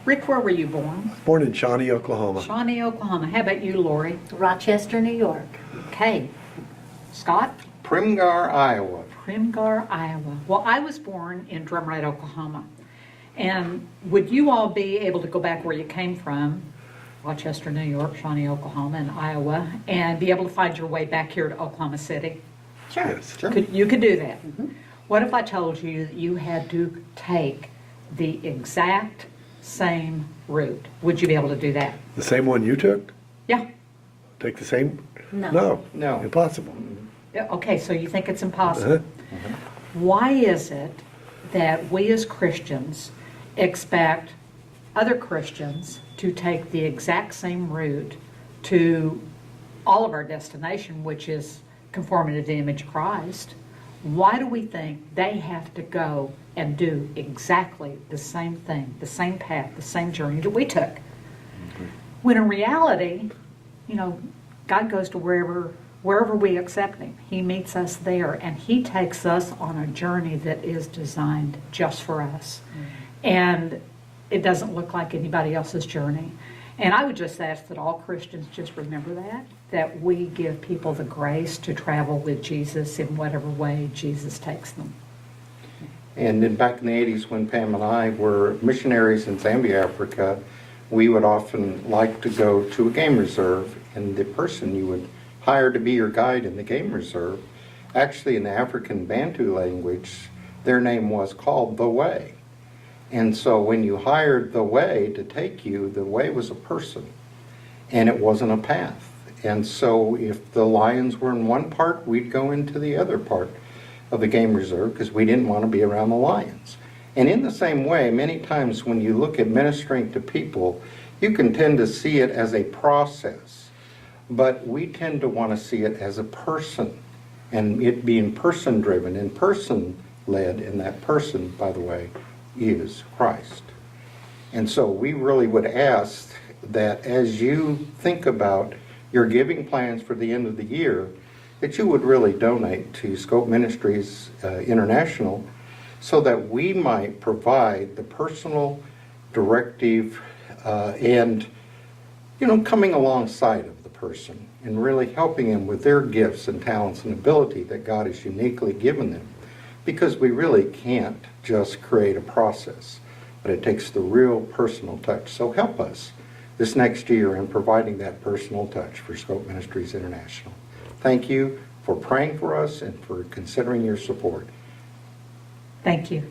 Rick, where were you born? Born in Shawnee, Oklahoma. Shawnee, Oklahoma. How about you, Lori? Rochester, New York. Okay. Scott? Primgar, Iowa. Primgar, Iowa. Well, I was born in Drumright, Oklahoma. And would you all be able to go back where you came from, Rochester, New York, Shawnee, Oklahoma, and Iowa, and be able to find your way back here to Oklahoma City? Sure. Yes. Sure. You could do that. What if I told you that you had to take the exact same route? Would you be able to do that? The same one you took? Yeah. Take the same? No. No. Impossible. Yeah, okay, so you think it's impossible. Uh-huh. Why is it that we as Christians expect other Christians to take the exact same route to all of our destination, which is conforming to the image of Christ? Why do we think they have to go and do exactly the same thing, the same path, the same journey that we took? When in reality, you know, God goes to wherever we accept Him. He meets us there, and He takes us on a journey that is designed just for us. And it doesn't look like anybody else's journey. And I would just ask that all Christians just remember that we give people the grace to travel with Jesus in whatever way Jesus takes them. And then back in the 80s when Pam and I were missionaries in Zambia, Africa, we would often like to go to a game reserve, and the person you would hire to be your guide in the game reserve, actually in the African Bantu language, their name was called The Way. And so when you hired The Way to take you, The Way was a person, and it wasn't a path. And so if the lions were in one part, we'd go into the other part of the game reserve because we didn't want to be around the lions. And in the same way, many times when you look at ministering to people, you can tend to see it as a process, but we tend to want to see it as a person, and it being person-driven and person-led, and that person, by the way, is Christ. And so we really would ask that as you think about your giving plans for the end of the year, that you would really donate to Scope Ministries International so that we might provide the personal directive and, you know, coming alongside of the person and really helping them with their gifts and talents and ability that God has uniquely given them. Because we really can't just create a process, but it takes the real personal touch. So help us this next year in providing that personal touch for Scope Ministries International. Thank you for praying for us and for considering your support. Thank you.